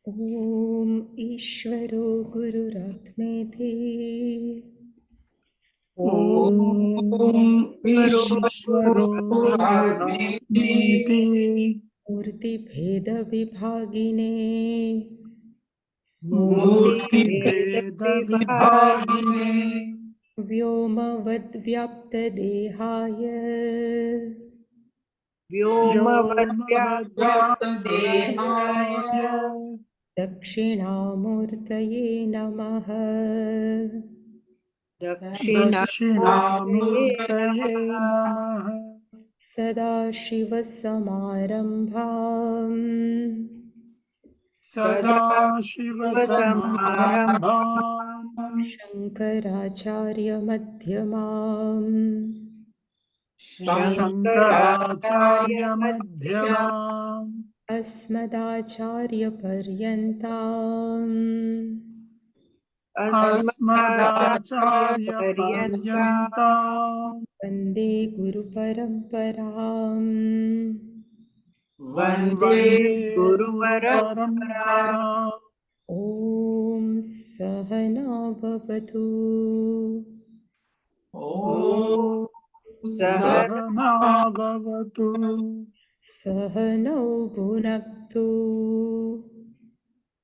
ॐ ईश्वरो गुरुरात्मेति ॐ ईश्वरो गुरुरात्मेति मूर्तिभेदविभागिने मूर्तिभेदविभागिने व्योमवद्व्याप्तदेहाय व्योमवद्व्याप्तदेहाय दक्षिणामूर्तये नमः। दक्षिणामूर्तये नमः। सदाशिवसमारम्भाम् सदाशिवसमारम्भाम् शङ्कराचार्यमध्यमाम् शङ्कराचार्यमध्यमाम् अस्मदाचार्यपर्यन्ताम् अस्मदाचार्यपर्यन्ताम् वन्दे गुरुपरम्पराम्। वन्दे गुरुपरम्पराम्। ॐ सहना भवतु ॐ सहना भवतु सहनौ भुनक्तु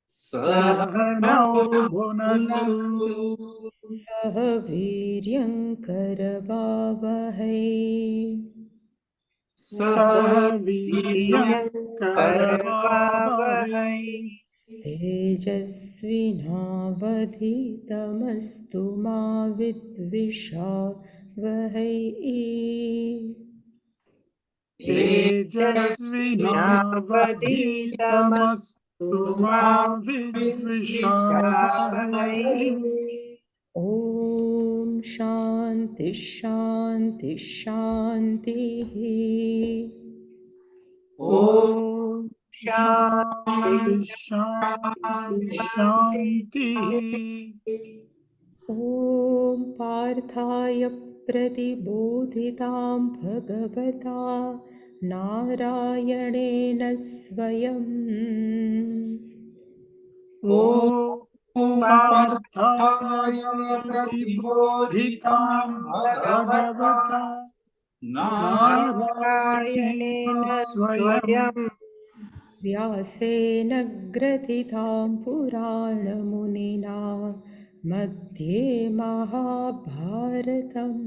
सहनौ भुनक्तु सह वीर्यङ्करवावहै सह वीर्यं करवावहै तेजस्विनावधीतमस्तु मा विद्विषावहै। तेजस्विनावधीतमस्तु मा विद्विषावहै। ॐ शान्ति शान्ति शान्तिः। ॐ शान्ति शान्ति शान्तिः। ॐ पार्थाय प्रतिबोधितां भगवता नारायणेन स्वयम् ॐ पार्थाय प्रतिबोधितां भगवता नारायणेन स्वयं व्यासेन ग्रथितां पुराणमुनिना मध्ये महाभारतम्।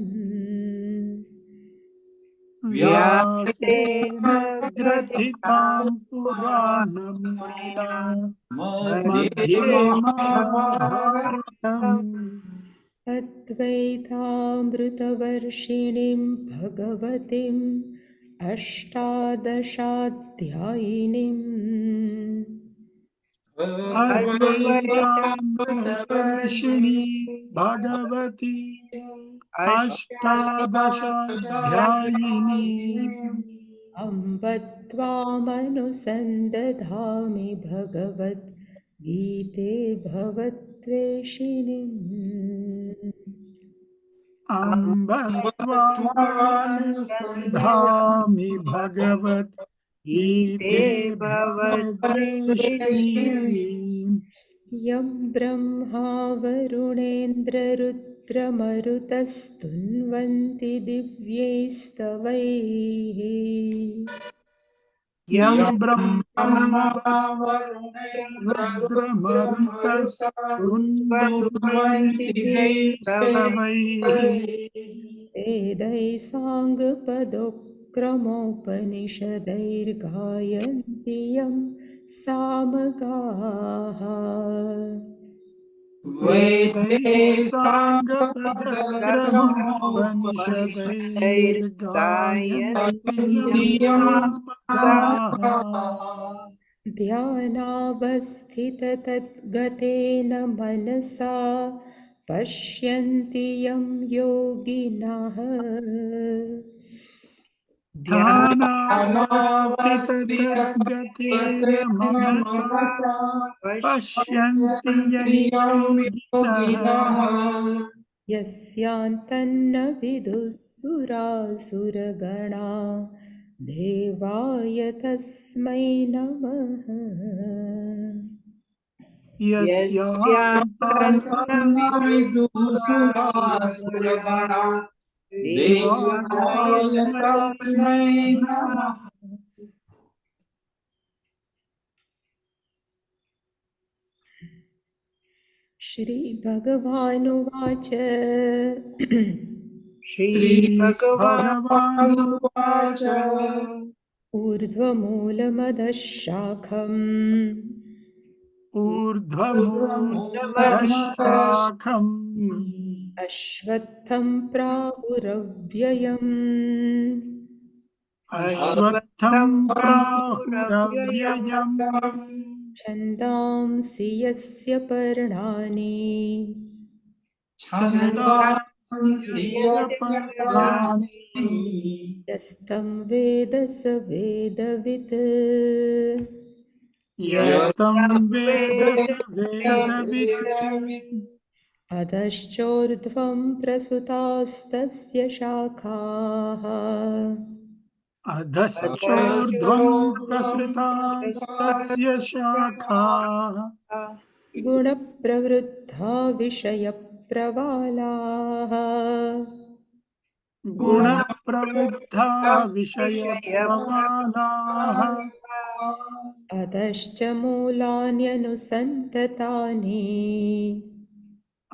व्यासेन ग्रथितां पुराणमुनिना मध्ये महाभारतम्। अद्वैतामृतवर्षिणीं भगवतीम् अष्टादशाध्यायिनीम् अद्वैतामृतवर्षिणी भगवती अष्टादशाध्यायिनी अम्ब त्वामनुसन्दधामि भगवद्गीते भवद्वेषिणीम्। अम्ब त्वामनुसन्धामि भगवद्गीते भवद्वेषिणीम्। यं ब्रह्मा वरुणेन्द्ररुद्रमरुतस्तुन्वन्ति दिव्यैस्तवैः यं ब्रह्मा वरुणेन्द्ररुद्रमरुतस्तुन्वन्ति दिव्यैस्तवैः वेदैः साङ्गपदोक्रमोपनिषदैर्गायन्ति यं सामगाः। वेदैः साङ्गपदक्रमोपनिषदैर्गायन्ति यं सामगाः। ध्यानावस्थिततद्गतेन मनसा पश्यन्ति यं योगिनः ध्यानावस्थिततद्गतेन मनसा पश्यन्ति यं योगिनः यस्यान्तन्न विदुः सुरासुरगणा देवाय तस्मै नमः। यस्यान्तर्नविदुसुरासुरगणा देवाय तस्मै नमः। श्रीभगवानुवाच श्रीभगवानुवाच ऊर्ध्वमूलमदः शाखम् ऊर्ध्वमूलमधः शाखम् अश्वत्थं प्राहुरव्ययम् अश्वत्थं प्राहुरव्ययम् छन्दांसि यस्य पर्णानि छन्दांसि यस्य पर्णानि यस्तं वेद स वेदवित् यस्तं वेद स वेदवित्। अधश्चोर्ध्वं प्रसुतास्तस्य शाखाः अधश्चोर्ध्वं प्रसृतास्तस्य शाखाः गुणप्रवृद्धा विषयप्रवालाः गुणप्रवृद्धा विषयप्रवालाः अधश्च मूलान्यनुसन्ततानि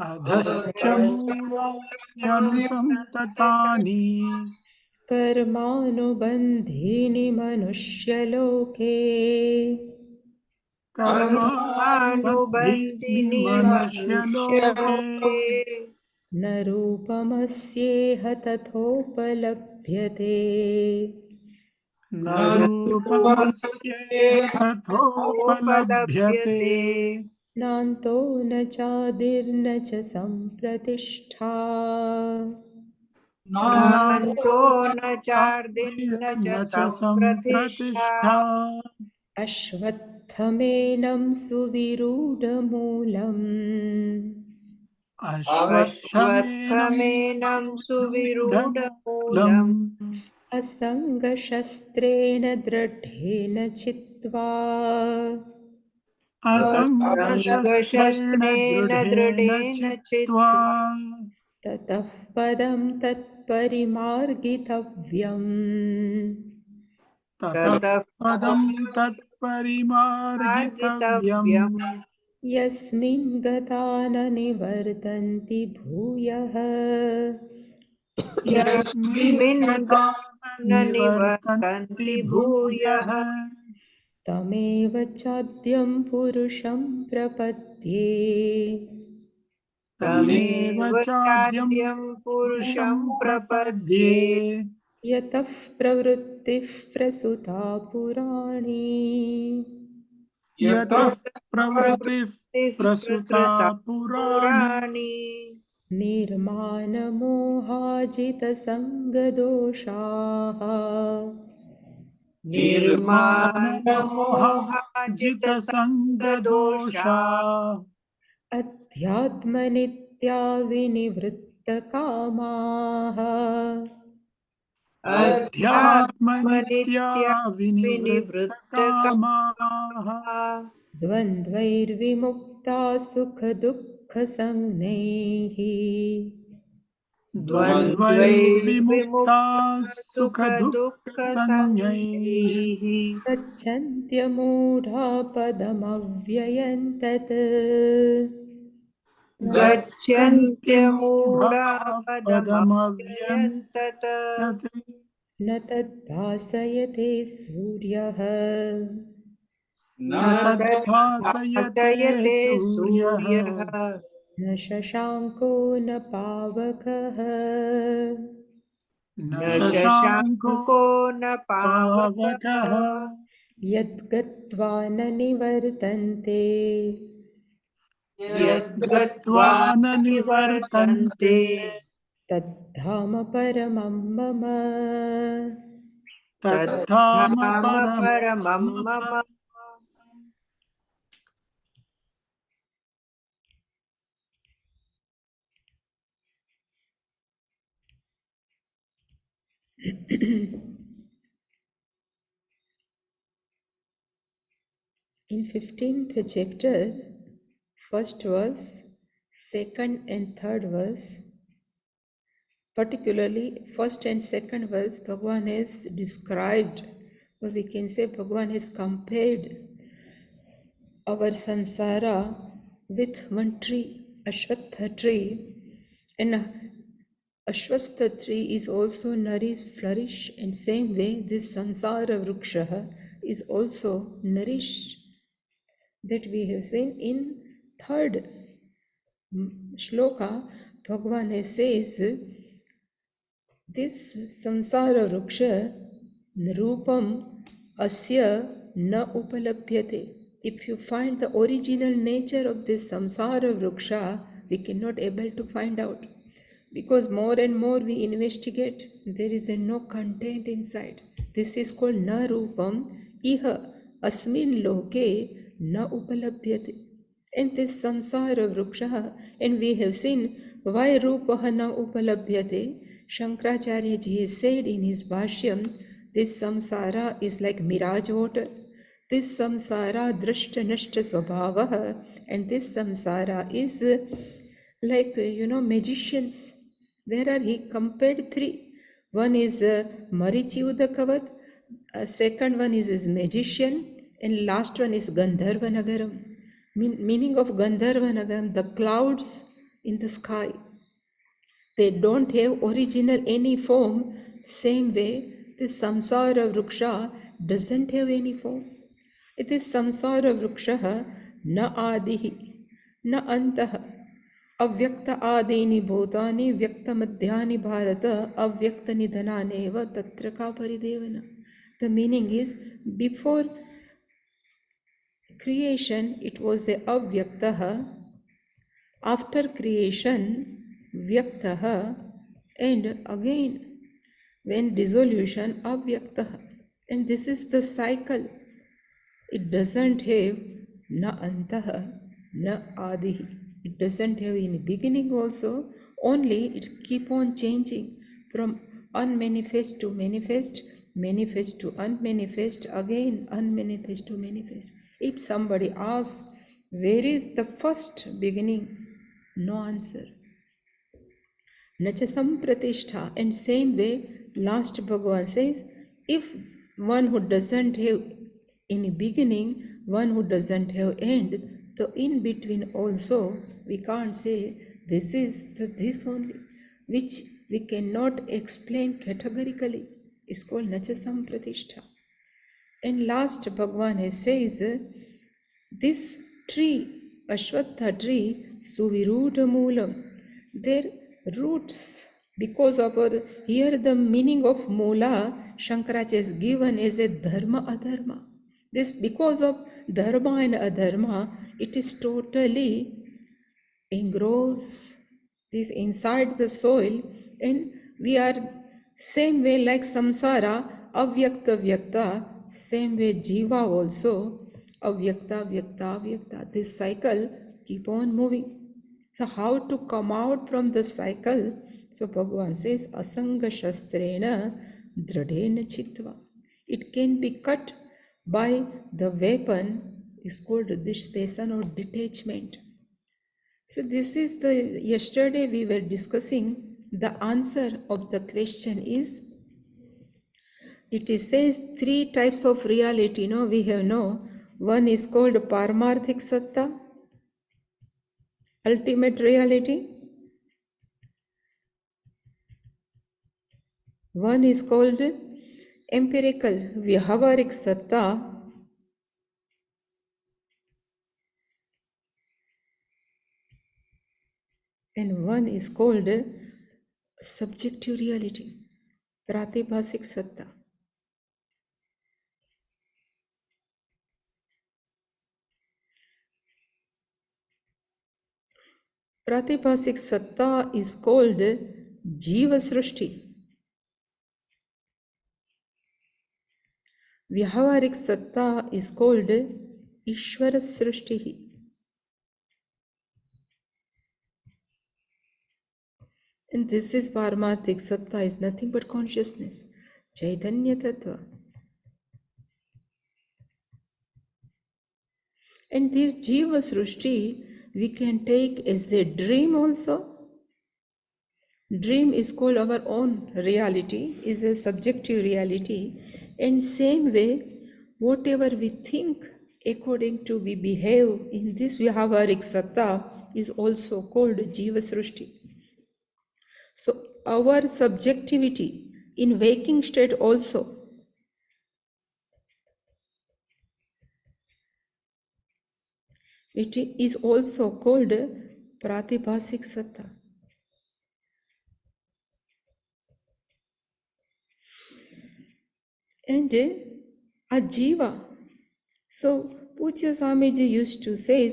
अधश्च मूलान्यनुसन्ततानि कर्मानुबन्धीनि मनुष्यलोके कर्मानुबन्धीनि मनुष्यलोके न रूपमस्येह तथोपलभ्यते न रूपमस्येह तथोपलभ्यते नान्तो न चादिर्न च सम्प्रतिष्ठा नान्तो न च सम्प्रतिष्ठा अश्वत्थमेनं सुविरूढमूलम् अश्वत्थमेनं सुविरूढमूलम् असङ्गशस्त्रेण दृढेन चित्वा असङ्गशस्त्रेण दृढेन चित्वा ततः पदं तत्परिमार्गितव्यम् ततः पदं तत्परिमार्गितव्यम् यस्मिन् गता न निवर्तन्ति भूयः यस्मिन् गता न निवर्तन्ति भूयः तमेव चाद्यं पुरुषं प्रपद्ये तमेव चाद्यं पुरुषं प्रपद्ये यतः प्रवृत्तिः प्रसुता पुराणी यतः प्रवृत्तिः प्रसुता पुराणी निर्मानमोहाजितसङ्गदोषाः निर्मानमोहाजितसङ्गदोषा अध्यात्मनित्या विनिवृत्तकामाः अध्यात्मनित्या विनिवृत्तकामाः द्वन्द्वैर्विमुक्ता सुखदुःखसंज्ञैः द्वन्द्वैर्विमुक्ता सुखदुःखसंज्ञैः गच्छन्त्यमूढा पदमव्ययं तत् गच्छन्त्यमूढा पदमव्ययम् तत् न तद्भासयते सूर्यः न तद्भासयते सूर्यः न शशाङ्को न पावकः न शशाङ्को न पावकः यद्गत्वा न निवर्तन्ते यद्गत्वा न निवर्तन्ते तद्धाम परमं मम तद्धाम परमं मम। In 15th chapter, first verse, second and third verse. Particularly, first and second verse, Bhagavan has described, or we can say Bhagavan has compared our samsara with one tree, Ashwatha tree. And Ashwatha tree is also nourished, flourish, and same way this samsara vriksha is also nourished, that we have seen in third shloka. Bhagavan says, this samsara vriksha rupam asya na upalabhyate. If you find the original nature of this samsara vriksha, we cannot able to find out. Because more and more we investigate, there is a no content inside. This is called na rupam iha asmin loke na upalabhyate. And this samsara vriksha, and we have seen why rupaha na upalabhyate. Shankaracharya ji has said in his Bhashyam, this samsara is like mirage water. This samsara drashta nashta svabhavaha, and this samsara is like, magicians. There are, he compared three. One is Marichi Udakavat, second one is his magician, and last one is Gandharva Nagaram. Meaning of Gandharva Nagaram, the clouds in the sky. They don't have original any form. Same way, this samsara vriksha doesn't have any form. It is samsara vriksha na adihi, na antah. Avyakta adini bhutani vyakta madhyani bharata avyakta nidhananeva tatra ka paridevana. The meaning is, before creation it was a avyaktaha, after creation vyaktaha, and again when dissolution avyaktaha. And this is the cycle. It doesn't have na antaha, na adihi. It doesn't have any beginning also, only it keep on changing from unmanifest to manifest, manifest to unmanifest, again unmanifest to manifest. If somebody asks, where is the first beginning? No answer. Nacha sampratishtha. And same way, last Bhagavan says, if one who doesn't have any beginning, one who doesn't have end, so in between also we can't say this is this only, which we cannot explain categorically. It's called Nacha sampratishtha. And last Bhagavan says, this tree, Ashwatha tree, suviruta moolam, their roots, because of our, here the meaning of mula, Shankaracharya is given as a dharma adharma. This, because of dharma and adharma, it is totally engrossed this inside the soil, and we are same way like samsara, avyakta vyakta, same way jiva also, avyakta vyakta vyakta. This cycle keep on moving. So how to come out from the cycle? So Bhagavan says, asanga shastrena dradena chitva. It can be cut by the weapon, is called dishpesan or detachment. So this is the, yesterday we were discussing the answer of the question is, it is says three types of reality, we have one is called Paramarthik Satta, ultimate reality. One is called empirical Vyahavarik Satta, and one is called subjective reality, Pratibhasik Satta. Pratibhasik Satta is called Jiva Srushti. Vyahavarik Satta is called Ishvara Srushti. And this is Paramarthik Satta, is nothing but consciousness, Chaitanya Tattva. And this Jiva Srushti, we can take as a dream also. Dream is called our own reality, is a subjective reality. And same way, whatever we think, according to we behave in this Vyavaharik Satta is also called Jiva Srushti. So our subjectivity in waking state also, it is also called Pratibhasik Satta. And a jiva. So Pujya Swamiji used to say,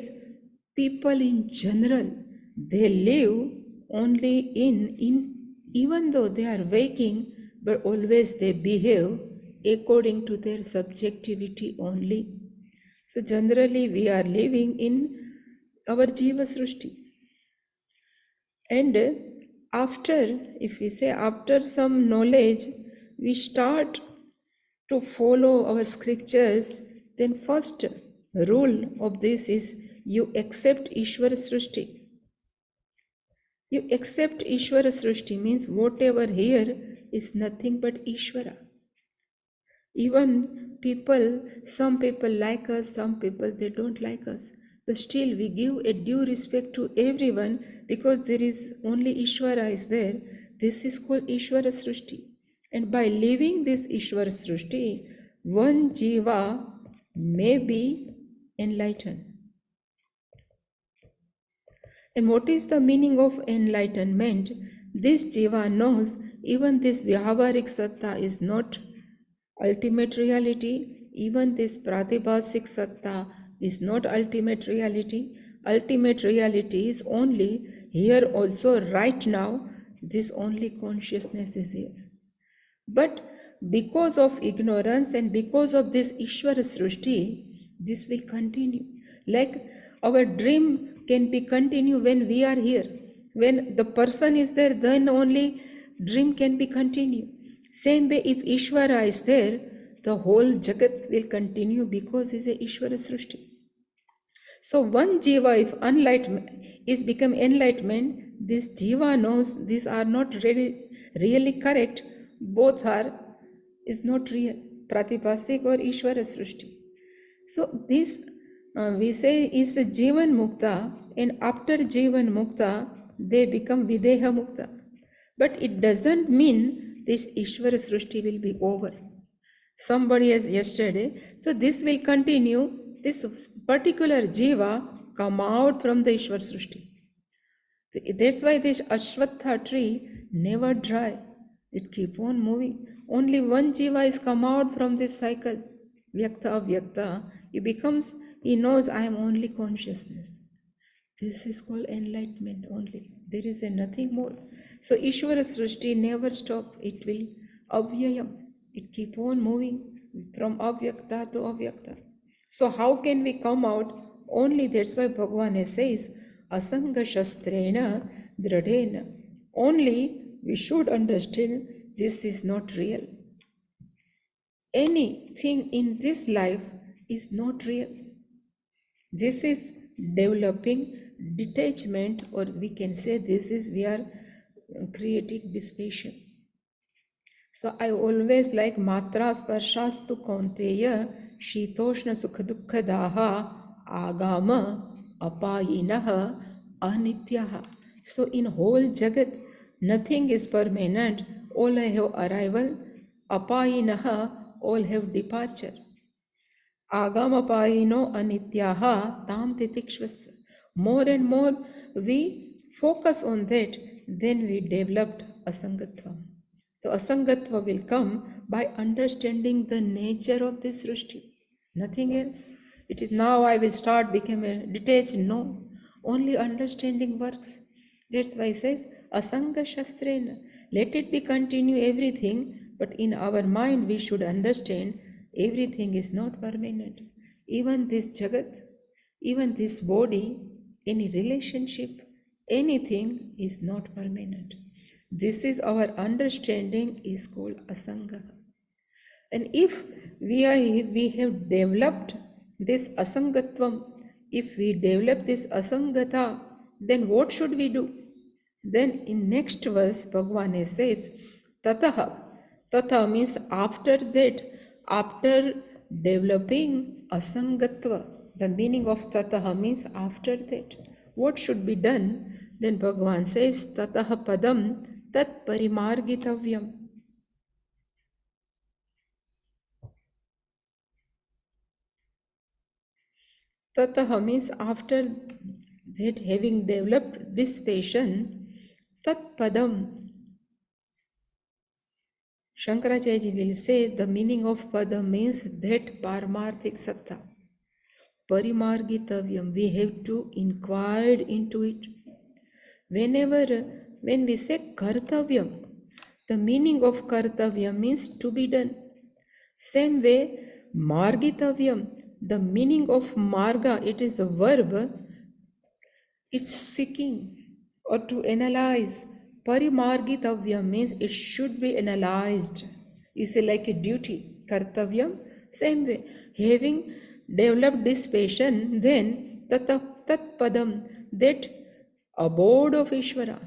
people in general, they live only in even though they are waking, but always they behave according to their subjectivity only. So generally we are living in our Jiva Srushti. And after, if we say after some knowledge, we start to follow our scriptures, then first rule of this is you accept Ishvara Srushti. You accept Ishvara Srushti means whatever here is nothing but Ishvara. Even people, some people like us, some people they don't like us. But still we give a due respect to everyone because there is only Ishvara is there. This is called Ishvara Srushti. And by living this Ishvara Srushti, one jiva may be enlightened. And what is the meaning of enlightenment? This jiva knows even this Vyavaharik Satta is not ultimate reality. Even this Pratibhasik Satta is not ultimate reality. Ultimate reality is only here also right now. This only consciousness is here. But because of ignorance and because of this Ishvara Srushti, this will continue. Like our dream can be continue when we are here. When the person is there, then only dream can be continue. Same way, if Ishvara is there, the whole Jagat will continue because it's a Ishvara Srushti. So one jiva, if enlightenment is become enlightenment, this jiva knows these are not really correct. Both are is not real, Pratibhasik or Ishvara Srushti. So this we say is the Jivan Mukta, and after Jivan Mukta they become Videha Mukta. But it doesn't mean this Ishvara Srushti will be over. Somebody as yesterday, so this will continue. This particular jiva come out from the Ishvara Srushti. That's why this Ashwatha tree never dry. It keep on moving. Only one jiva is come out from this cycle. Vyakta avyakta. He knows I am only consciousness. This is called enlightenment only. There is nothing more. So Ishvara Srushti never stop. It will avyayam. It keep on moving from avyakta to avyakta. So how can we come out? Only that's why Bhagavan says, Asanga Shastrena Dradena. Only we should understand this is not real. Anything in this life is not real. This is developing detachment, or we can say we are creating dispassion. So I always like Matra Sparshastu Kaunteya Shitoshna Sukha Dukkha Daha Agama Apayinaha Anityaha. So in whole Jagat, nothing is permanent. All have arrival. Apayinaha, all have departure. Agamapayino anityaha tam titikshvas. More and more we focus on that, then we developed asangatva. So asangatva will come by understanding the nature of this srushti. Nothing else. It is now I will start becoming detached. No. Only understanding works. That's why it says asanga shastrena. Let it be continue everything, but in our mind we should understand everything is not permanent. Even this jagat, even this body, any relationship, anything is not permanent. This is our understanding is called asanga. And if we have developed this asangatvam if we develop this asangata, then what should we do? Then in next verse, Bhagavan says, Tataha. Tata means after that, after developing asangatva. The meaning of Tataha means after that. What should be done? Then Bhagavan says, Tataha padam tat parimargitavyam. Tataha means after that, having developed this passion, tat padam. Shankaracharya will say the meaning of pada means that paramarthik satta. Parimargitavyam, we have to inquire into it. When we say kartavyam, the meaning of kartavyam means to be done. Same way, margitavyam, the meaning of marga, it is a verb, it's seeking or to analyze. Parimargitavyam means it should be analyzed. It's like a duty. Kartavyam, same way. Having developed this passion, then tat padam, that abode of Ishvara,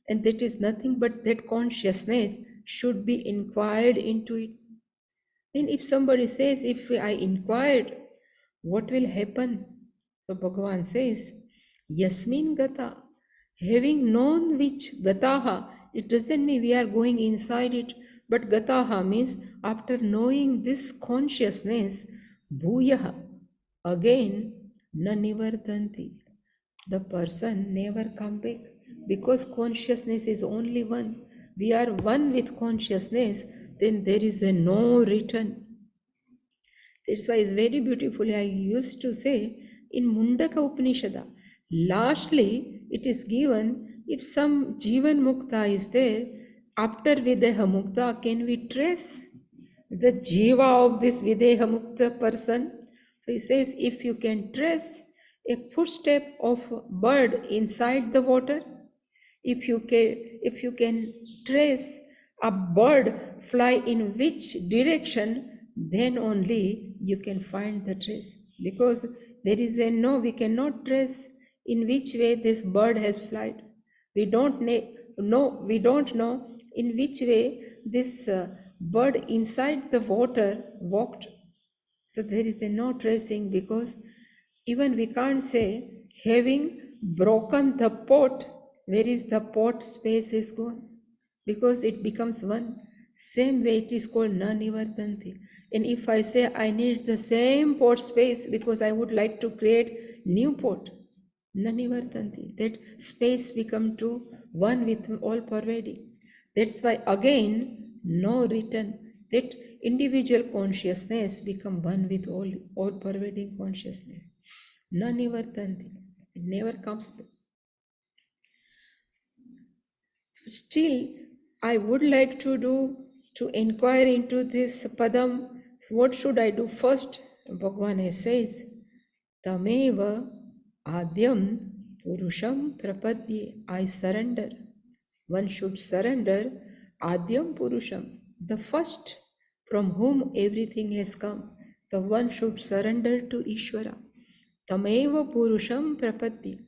and that is nothing but that consciousness should be inquired into it. Then if somebody says, if I inquired, what will happen? So Bhagavan says, Yasmin Gata, having known which Gataha, it doesn't mean we are going inside it, but Gataha means after knowing this consciousness, Bhuyaha, again, na nivartanti, the person never come back, because consciousness is only one. We are one with consciousness, then there is a no return. That's why it's very beautifully I used to say in Mundaka Upanishada. Lastly, it is given if some Jivan Mukta is there, after Videha Mukta, can we trace the Jiva of this Videha Mukta person? So he says, if you can trace a footstep of a bird inside the water, if you can trace a bird fly in which direction, then only you can find the trace, because there is a no, we cannot trace in which way this bird has flied. We don't know in which way this bird inside the water walked. So there is a no tracing, because even we can't say, having broken the pot, where is the pot space is gone? Because it becomes one. Same way it is called na-nivartanti. And if I say I need the same pot space because I would like to create new pot, na-nivartanti, that space become to one with all pervading. That's why again, no return. That individual consciousness become one with all pervading consciousness. Na-nivartanti. It never comes back. Still, I would like to inquire into this padam. What should I do first? Bhagavan says, Tameva adyam purusham prapadye. I surrender. One should surrender adyam purusham, the first from whom everything has come. The one should surrender to Ishvara. Tameva purusham prapadye.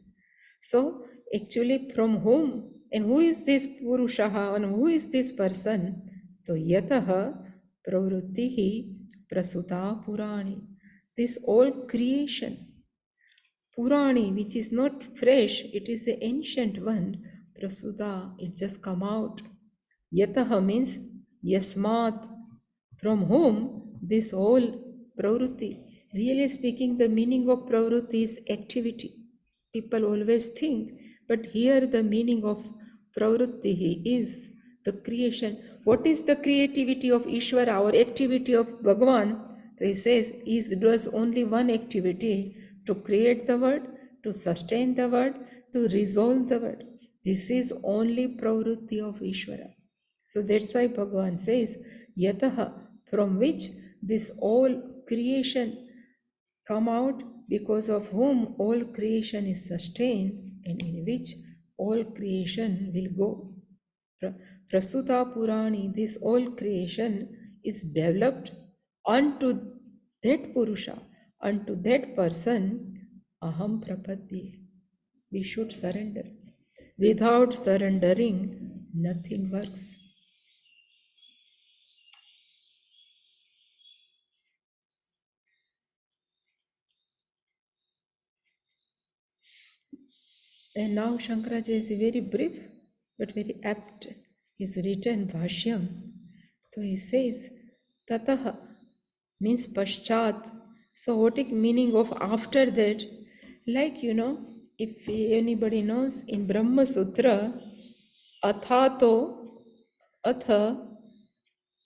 So, actually, from whom and who is this Purushaha and who is this person? So, yataha pravrittihi prasuta purani. This all creation, Purani, which is not fresh, it is the ancient one, prasuta, it just come out. Yataha means yasmat, from whom this whole pravritti. Really speaking, the meaning of pravritti is activity. People always think, but here the meaning of pravritti is the creation. What is the creativity of Ishvara or activity of Bhagavan? So he says, he does only one activity, to create the world, to sustain the world, to resolve the world. This is only pravritti of Ishvara. So that's why Bhagavan says, yataha, from which this all creation come out, because of whom all creation is sustained and in which all creation will go. Prasuta Purani, this all creation is developed unto that Purusha, unto that person, aham prapadye. We should surrender. Without surrendering, nothing works. And now Shankaracharya is very brief but very apt. He's written Bhashyam. So he says, Tataha means Paschat. So what is meaning of after that? Like, if anybody knows in Brahma Sutra, Athato, Atha,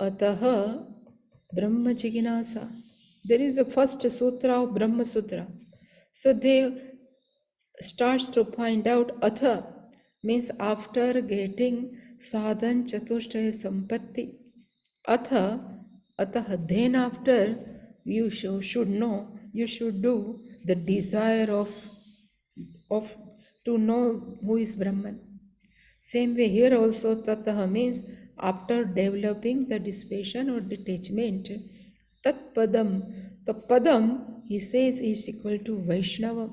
Ataha, Brahma Jignasa. There is the first sutra of Brahma Sutra. So they starts to find out atha means after getting sadhan chatushtaya sampatti atha atah then after you should know, you should do the desire of to know who is Brahman. Same way here also tatah means after developing the dissipation or detachment. Tat padam, the padam he says is equal to Vaishnava.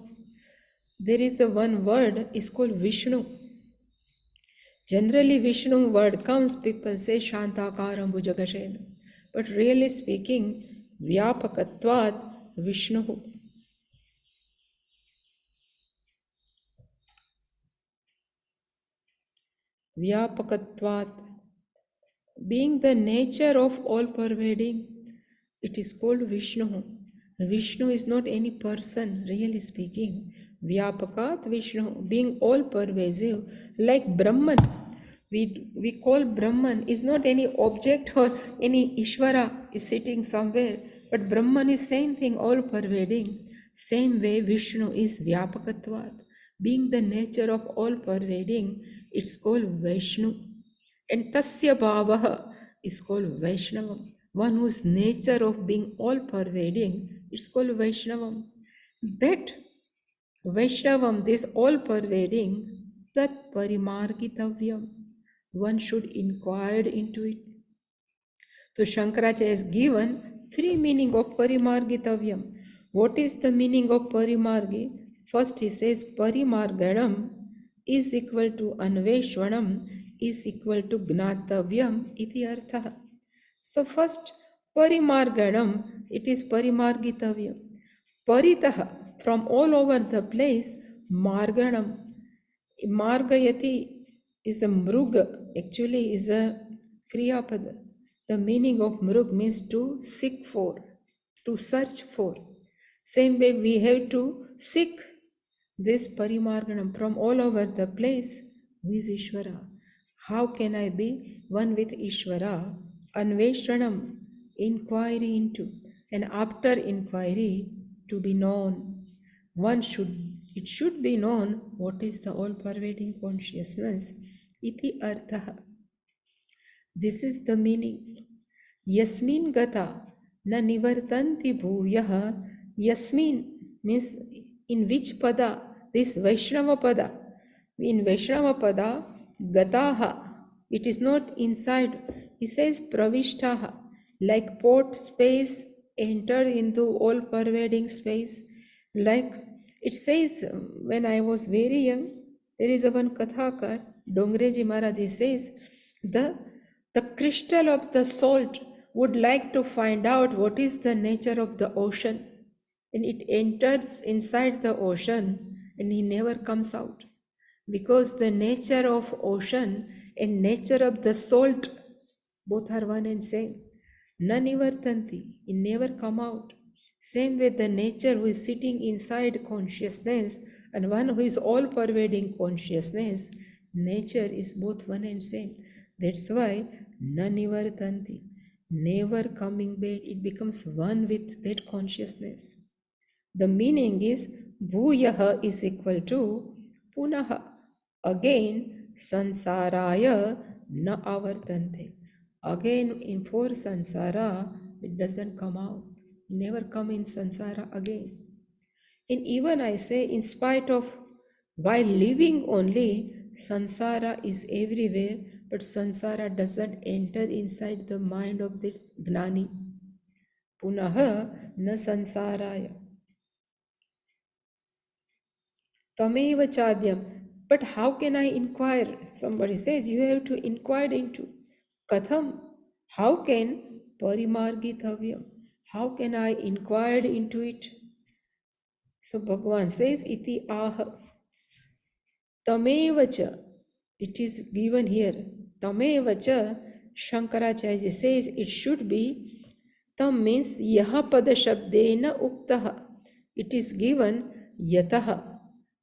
There is a one word is called Vishnu. Generally Vishnu word comes, people say Shantakaram Bhujagashen. But really speaking, Vyapakatvat Vishnu. Vyapakatvat. Being the nature of all pervading, it is called Vishnu. Vishnu is not any person, really speaking. Vyapakat Vishnu, being all pervasive, like Brahman. We call Brahman is not any object or any Ishvara is sitting somewhere, but Brahman is same thing, all pervading. Same way Vishnu is Vyapakatvat. Being the nature of all pervading, it's called Vishnu. And Tasya Bhavaha is called Vaishnavam. One whose nature of being all pervading, it's called Vaishnavam. That Vaishnavam, this all pervading, that Parimargitavyam, one should inquire into it. So Shankaracharya has given three meaning of Parimargitavyam. What is the meaning of Parimargi? First he says Parimarganam is equal to Anveshwanam is equal to Gnatavyam iti artha. So first Parimarganam, it is Parimargitavyam. Paritaha, from all over the place, Marganam. Margayati is a mruga, actually is a kriyapada. The meaning of mrug means to seek for, to search for. Same way we have to seek this parimarganam from all over the place. Who is Ishvara? How can I be one with Ishvara? Anveshwanam, inquiry into, and after inquiry to be known. It should be known what is the all-pervading consciousness. Iti artha. This is the meaning. Yasmin gata na nivartanti bhuyah. Yasmin means in which pada? This Vaishnava pada. In Vaishnava pada, gataha. It is not inside. He says pravishtaha. Like pot space entered into all-pervading space. Like it says, when I was very young, there is a one Kathakar, Dongreji Maharaj, he says, the crystal of the salt would like to find out what is the nature of the ocean. And it enters inside the ocean and he never comes out. Because the nature of ocean and nature of the salt, both are one and same. Na nivartanti, it never come out. Same way the nature who is sitting inside consciousness and one who is all pervading consciousness, nature is both one and same. That's why na nivartanti, never coming back, it becomes one with that consciousness. The meaning is bhuyaha is equal to punaha. Again, sansaraya na avartante. Again, in for sansara, it doesn't come out. Never come in sansara again. And even I say, in spite of while living only, sansara is everywhere, but sansara doesn't enter inside the mind of this gnani. Punaha na sansaraya. Tameva chadyam. But how can I inquire? Somebody says you have to inquire into. Katham. How can parimargitavyam? How can I inquire into it? So Bhagavan says, iti aha. Tamevacha. It is given here. Tamevacha. Shankaracharya says it should be. Tam means yaha pada shabdena uktaha. It is given yataha.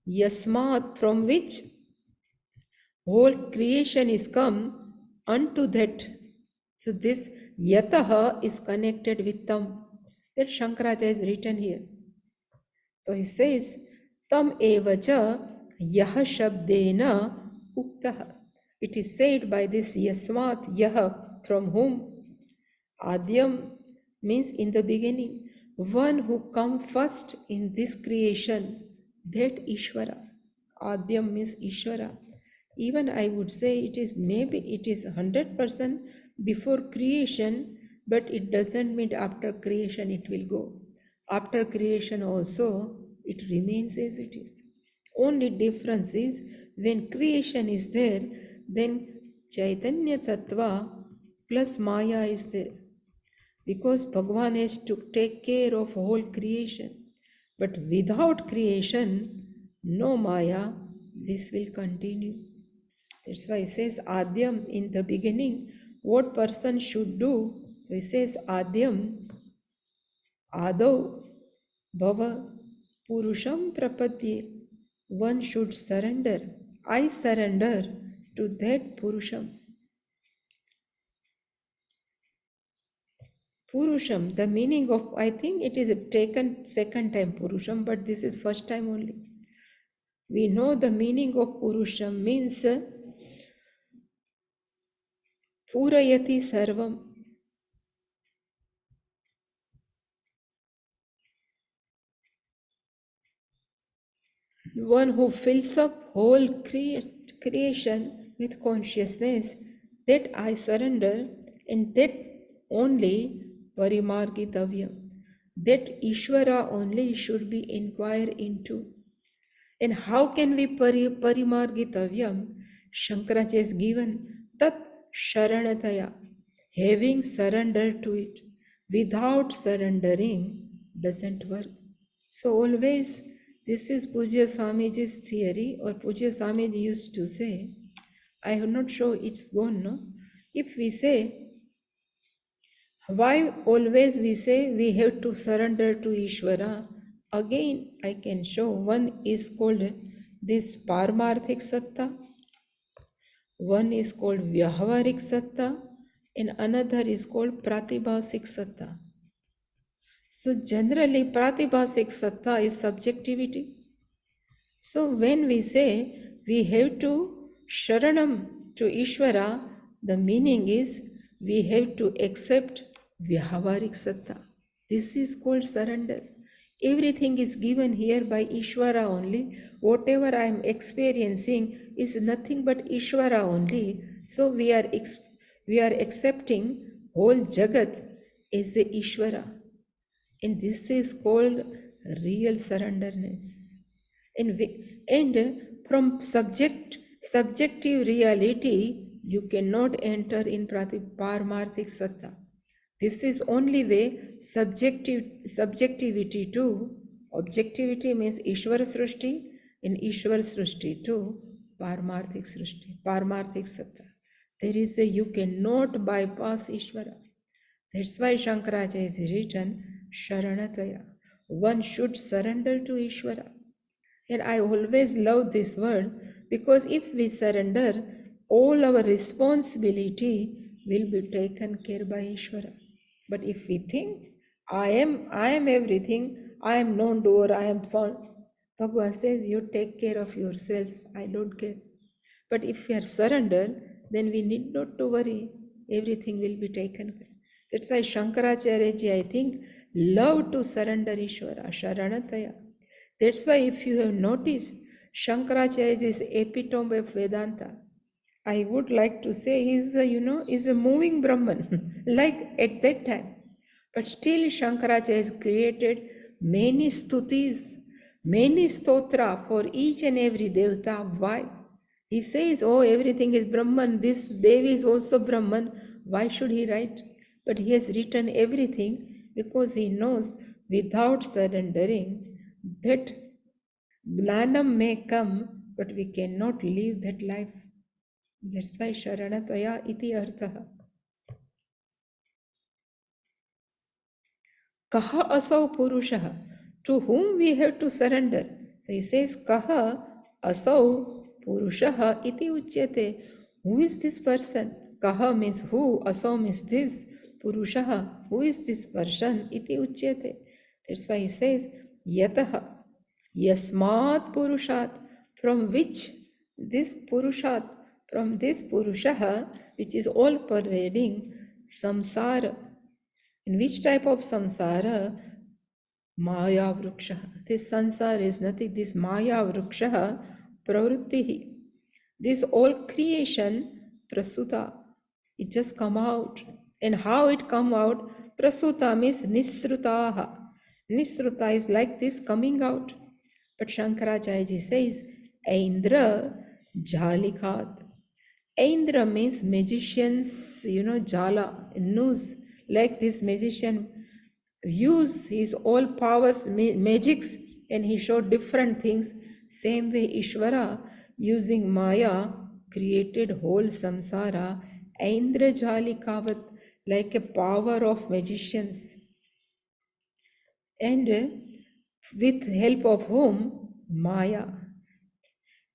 Yasmat, from which whole creation is come, unto that. So this yataha is connected with tam. That Shankaracharya is written here. So he says, tam evacha yaha shabdena uktaha. It is said by this yasmat yaha, from whom. Adyam means in the beginning. One who come first in this creation, that Ishvara. Adyam means Ishvara. Even I would say it is 100% before creation, but it doesn't mean after creation it will go. After creation also it remains as it is. Only difference is when creation is there, then Chaitanya Tattva plus Maya is there. Because Bhagavan has to take care of whole creation. But without creation, no Maya, this will continue. That's why he says Adyam in the beginning, what person should do. So he says Adyam, Adav, Bhava, Purusham Prapadye. One should surrender. I surrender to that Purusham. Purusham, the meaning of, I think it is taken second time Purusham, but this is first time only. We know the meaning of Purusham means Purayati Sarvam. One who fills up whole creation with consciousness, that I surrender, and that only Parimargitavyam. That Ishvara only should be inquired into. And how can we parimargitavyam? Shankaracharya is given tat sharanataya, having surrendered to it. Without surrendering doesn't work. So always, this is Pujya Swamiji's theory, or Pujya Swamiji used to say, I am not sure it's gone, no? If we say, why always we say we have to surrender to Ishvara? Again, I can show one is called this Parmarthik Satta, one is called Vyahavarik Satta, and another is called Pratibhasik Satta. So generally, Pratibhasik Satta is subjectivity. So when we say we have to Sharanam to Ishvara, the meaning is we have to accept Vyahavarik Satta. This is called surrender. Everything is given here by Ishvara only. Whatever I am experiencing is nothing but Ishvara only. So we are accepting whole Jagat as the Ishvara. And this is called real surrenderness. And from subjective reality, you cannot enter in Parmarthik Satta. This is only way subjectivity to objectivity means Ishvara Srushti, and Ishvara Srushti to Parmarthik Srushti, Parmarthik Satta. There is you cannot bypass Ishvara. That's why Shankaracharya is written Sharanataya. One should surrender to Ishvara. And I always love this word because if we surrender, all our responsibility will be taken care by Ishvara. But if we think, I am everything, I am non-doer, I am fun, Bhagavan says, you take care of yourself, I don't care. But if we are surrendered, then we need not to worry, everything will be taken care. That's why Shankaracharya ji, I think, love to surrender Ishvara, Sharanataya. That's why if you have noticed, Shankaracharya is epitome of Vedanta. I would like to say he's a moving Brahman, like at that time. But still Shankaracharya has created many stutis, many stotra for each and every devta. Why? He says, oh, everything is Brahman, this Devi is also Brahman. Why should he write? But he has written everything because he knows without surrendering that Gnanam may come, but we cannot live that life. That's why Sharanataya iti arthaha. Kaha asau purushaha, to whom we have to surrender. So he says, Kaha asau purushaha iti uchyate. Who is this person? Kaha means who, asau means this, purushaha, who is this person? Iti uchyate. That's why he says, Yataha, Yasmat Purushat, from which this Purushat, from this Purushaha, which is all pervading samsara. In which type of samsara? Maya Vruksha. This sansara is nothing, this Maya Vruksha pravrittihi. This all creation prasuta. It just come out. And how it come out? Prasuta means nisrutaha. Nisruta is like this coming out. But Shankaracharya says, Aindra Jhalikhat. Aindra means magicians, Jala, news. Like this magician use his all powers, magics, and he showed different things. Same way Ishvara, using Maya, created whole samsara. Aindra Jhalikavat, like a power of magicians. And with help of whom? Maya.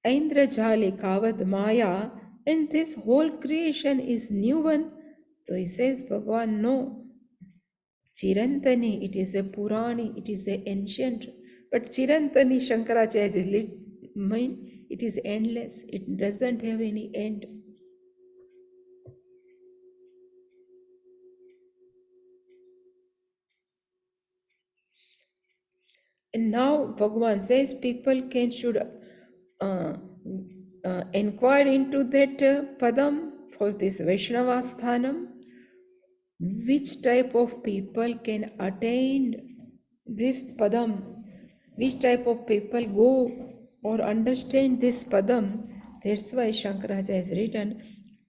Aindrajali Kavad Maya, and this whole creation is new one. So he says, Bhagavan, no. Chirantani, it is a Purani, it is a ancient. But Chirantani, Shankaracharya is mean it is endless. It doesn't have any end. And now Bhagavan says people should inquire into that padam for this Vaishnava sthanam. Which type of people can attain this padam? Which type of people go or understand this padam? That's why Shankaracharya has written,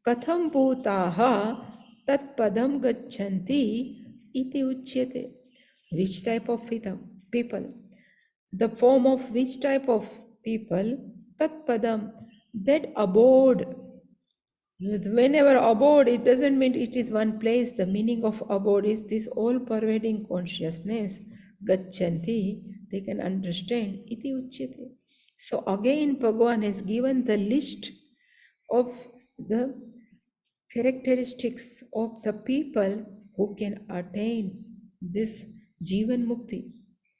Katham bhutaha tat padam gacchanti iti uchyate. Which type of people? The form of which type of people? Tat padam, that abode. Whenever abode, it doesn't mean it is one place. The meaning of abode is this all-pervading consciousness. Gacchanti, they can understand. Iti uchyate. So again, Bhagavan has given the list of the characteristics of the people who can attain this Jivan Mukti.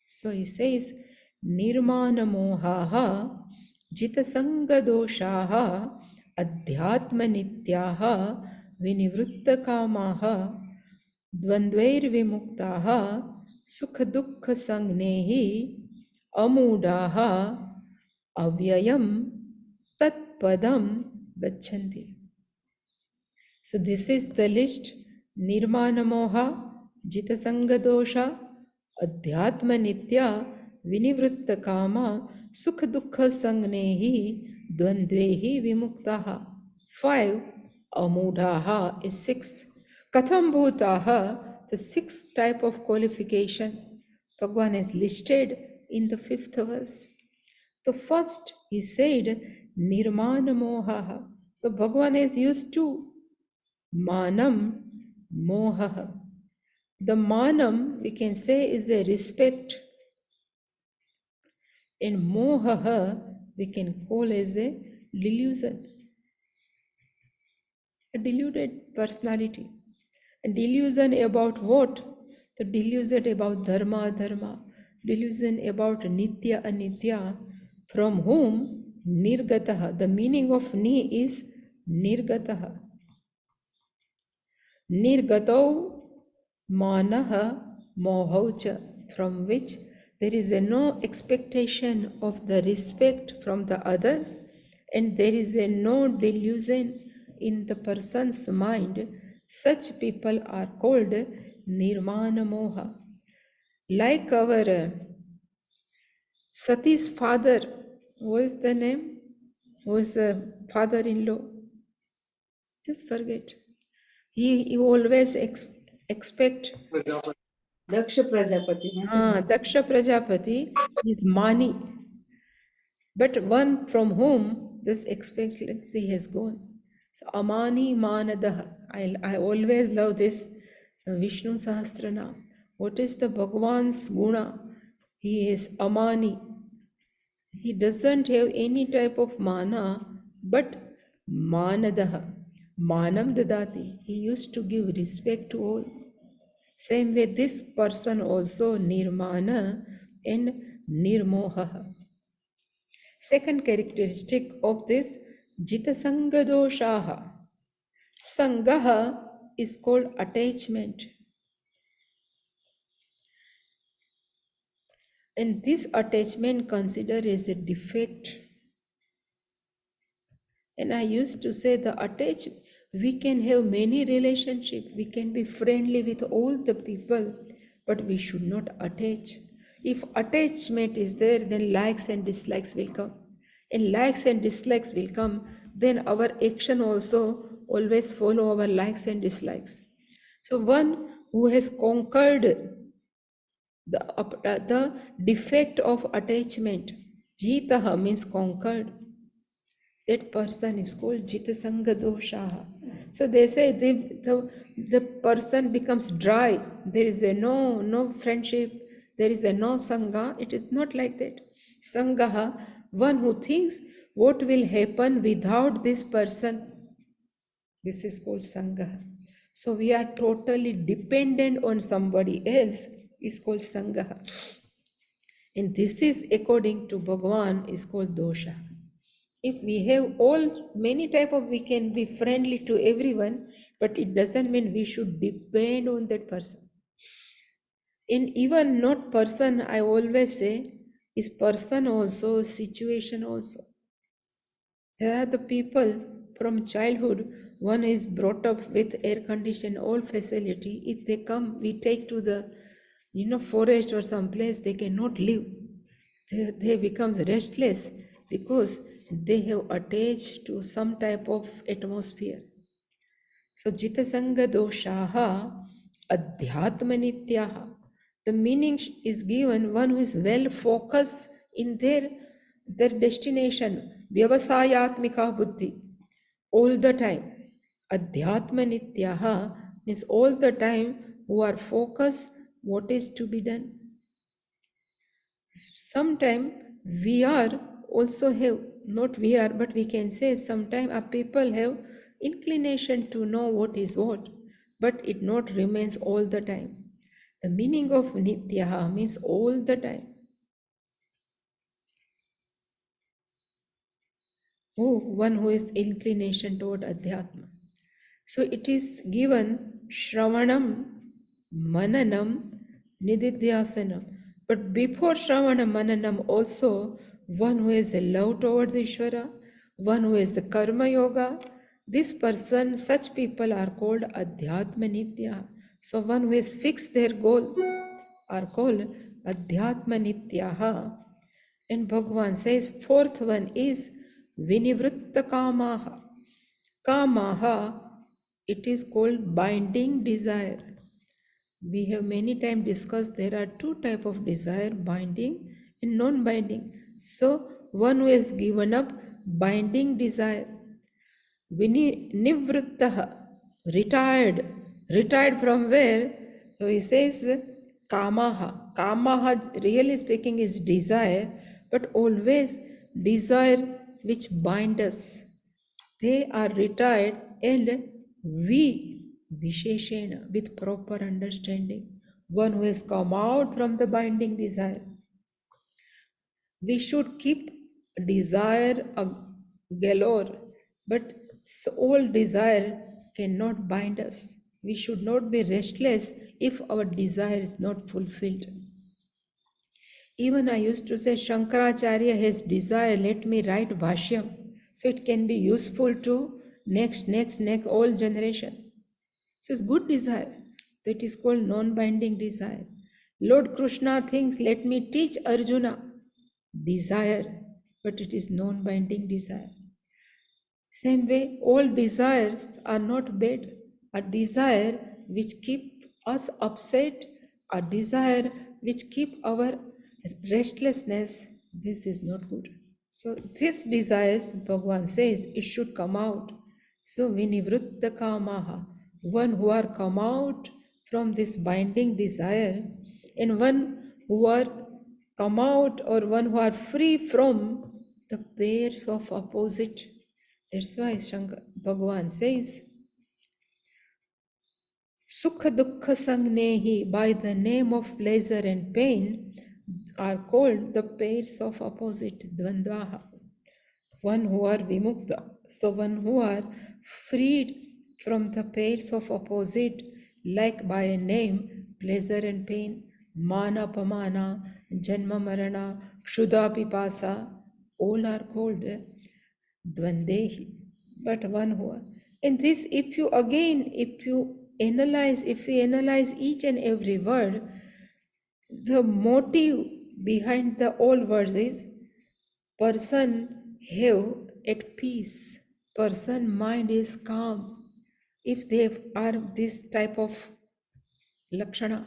So he says, Nirmana mohaha jitasanga doshaha adhyatma nityaha vinivritta kamaha dvandvair vimuktaha sukha dukkha sangnehi amudaha avyayam tat padam gacchanti. So this is the list. Nirmana moha, jitasanga dosha, adhyatma nitya, vinivritta kama, sukha dukkha sangnehi, dvandvehi vimuktaha. 5. Amudaha is 6. Katham bhutaha, the 6th type of qualification. Bhagavan is listed in the 5th verse. The first, he said, Nirmana mohaha. So Bhagavan has used 2. Manam, moha. The manam, we can say, is a respect. And moha, we can call as a delusion. A deluded personality. A delusion about what? The delusion about dharma, dharma. Delusion about nitya, anitya. From whom? Nirgataha. The meaning of ni is nirgataha. Nirgatau manaha mohaucha, from which there is no expectation of the respect from the others, and there is no delusion in the person's mind. Such people are called nirmana moha. Like our Sati's father, what is the name? Who is the father-in-law? Just forget. He always expect. Daksha Prajapati. Daksha Prajapati is Mani, but one from whom this expectancy has gone. So Amani Manadaha. I always love this Vishnu Sahasranam. What is the Bhagavan's guna? He is Amani. He doesn't have any type of mana, but Manadaha. Manam Dadati. He used to give respect to all. Same way, this person also nirmana and nirmoha. Second characteristic of this jita sanga doshaha. Sangaha is called attachment. And this attachment considered as a defect. And I used to say the attachment, we can have many relationships, we can be friendly with all the people, but we should not attach. If attachment is there, then likes and dislikes will come. And likes and dislikes will come, then our action also always follow our likes and dislikes. So one who has conquered the defect of attachment, jitaha means conquered, that person is called Jita Sanga Dosha. So they say the person becomes dry. There is a no friendship. There is a no Sangha. It is not like that. Sangaha, one who thinks what will happen without this person. This is called Sangaha. So we are totally dependent on somebody else. Is called Sangaha. And this is according to Bhagavan is called Dosha. If we have many type of, we can be friendly to everyone, but it doesn't mean we should depend on that person. In even not person, I always say, is person also, situation also. There are the people from childhood, one is brought up with air condition, all facility. If they come, we take to the forest or some place, they cannot live. They becomes restless because they have attached to some type of atmosphere. So jitasanga doshaha adhyatmanityaha. The meaning is given one who is well focused in their destination. Vyavasayatmika buddhi. All the time. Adhyatmanityaha means all the time who are focused what is to be done. Sometimes we are also have, not we are, but we can say sometimes our people have inclination to know what is what, but it not remains all the time. The meaning of nityaha means all the time. One who is inclination toward adhyatma. So it is given shravanam, mananam, nididhyasanam. But before shravanam, mananam also, one who has a love towards Ishvara, one who has the karma yoga, this person, such people are called adhyatma nitya. So one who has fixed their goal are called adhyatma nityaha. And Bhagavan says, fourth one is vinivritta kamaha. Kamaha, it is called binding desire. We have many times discussed there are two types of desire, binding and non-binding. So one who has given up binding desire, Nivrittaha, retired. Retired from where? So he says Kamaha. Kamaha, really speaking, is desire, but always desire which bind us. They are retired, and we, Visheshena, with proper understanding, one who has come out from the binding desire. We should keep desire galore, but all desire cannot bind us. We should not be restless if our desire is not fulfilled. Even I used to say, Shankaracharya has desire, let me write Bhashyam, so it can be useful to next, all generation. So it's good desire. That is called non-binding desire. Lord Krishna thinks, let me teach Arjuna. desire, but it is non-binding desire. Same way, all desires are not bad. A desire which keep us upset, a desire which keep our restlessness, this is not good. So this desires, Bhagavan says, it should come out. So vinivritta kamaha, one who are come out from this binding desire, and one who are come out, or one who are free from the pairs of opposite. That's why Bhagavan says, Sukha Dukkha Sangnehi, by the name of pleasure and pain, are called the pairs of opposite, Dvandvaha. One who are Vimukta, so one who are freed from the pairs of opposite, like by a name, pleasure and pain, Mana Pamana, Janma Marana, Kshuda Pipasa, all are called Dvandehi, but one who are. And this, if you analyze each and every word, the motive behind the all words is person have at peace, person mind is calm. If they are this type of lakshana,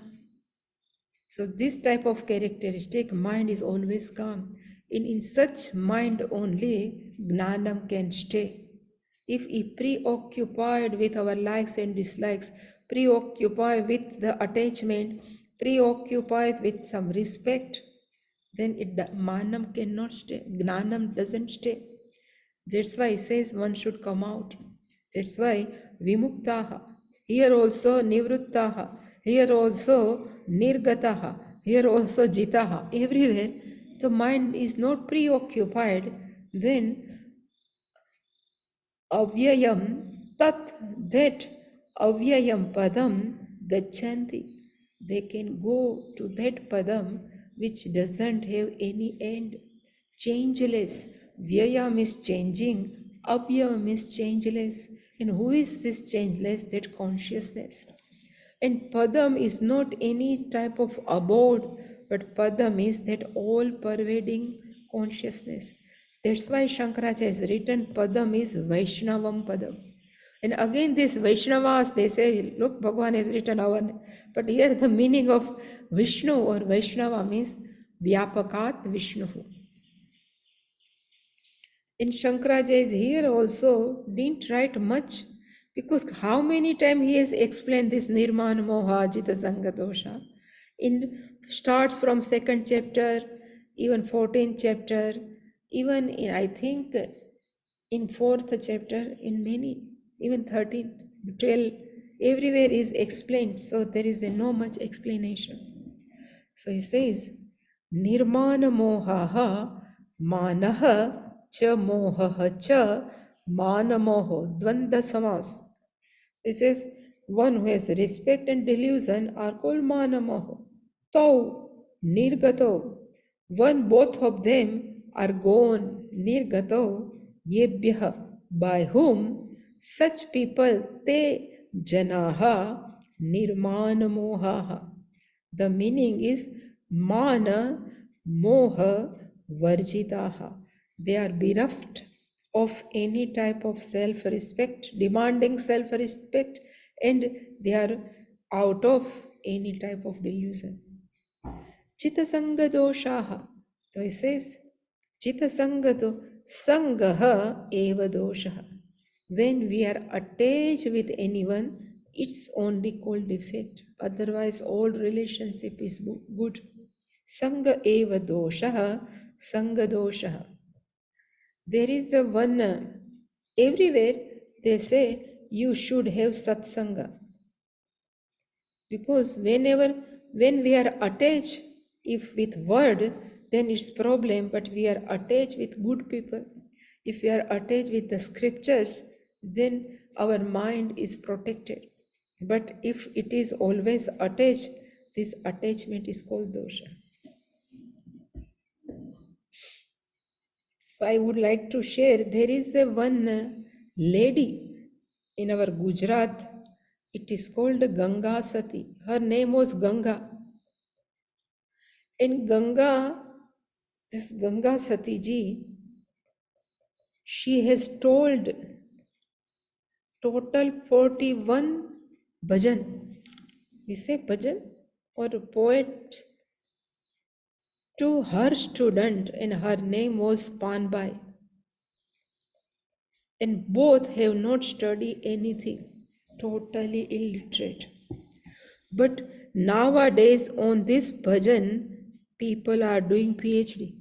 so this type of characteristic, mind is always calm. In such mind only Gnanam can stay. If we preoccupied with our likes and dislikes, preoccupied with the attachment, preoccupied with some respect, then Manam cannot stay. Gnanam doesn't stay. That's why he says one should come out. That's why Vimuktaha. Here also Nivruttaha. Here also Nirgataha. Here also Jitaha. Everywhere the mind is not preoccupied. Then Avyayam Tat, that Avyayam Padam Gachanti. They can go to that Padam which doesn't have any end. Changeless. Vyayam is changing. Avyayam is changeless. And who is this changeless? That consciousness. And Padam is not any type of abode, but Padam is that all-pervading consciousness. That's why Shankaracharya has written Padam is Vaishnavam Padam. And again this Vaishnavas, they say, look, Bhagavan has written our name. But here the meaning of Vishnu or Vaishnava means Vyapakat Vishnuhu. And Shankaracharya is here also didn't write much, because how many times he has explained this Nirmana Moha Jita Sanga Dosha. In starts from 2nd chapter, even 14th chapter, even in, I think in 4th chapter, in many, even 13, 12, everywhere is explained. So there is no much explanation. So he says, Nirmana mohaha manaha cha mohaha cha manamoho dvanda samas. This is one who has respect and delusion are called manamoho. Tau nirgato. One, both of them are gone. Nirgato yebhya. By whom such people te janaha nirmana mohaha. The meaning is mana moha varjitaha. They are bereft of any type of self-respect, demanding self-respect, and they are out of any type of delusion. Chitasanga doshaha. So he says, Chitasangado sangaha eva doshaha. When we are attached with anyone, it's only called defect. Otherwise, all relationship is good. Sanga eva doshaha, sanga doshaha. There is a one, everywhere they say you should have satsanga. Because when we are attached, if with word, then it's problem, but we are attached with good people. If we are attached with the scriptures, then our mind is protected. But if it is always attached, this attachment is called dosha. So I would like to share, there is a one lady in our Gujarat. It is called Ganga Sati. Her name was Ganga. And Ganga This Ganga Sati Ji, she has told total 41 bhajan. We say bhajan or a poet to her student, and her name was Panbai. And both have not studied anything, totally illiterate. But nowadays on this bhajan, people are doing PhD.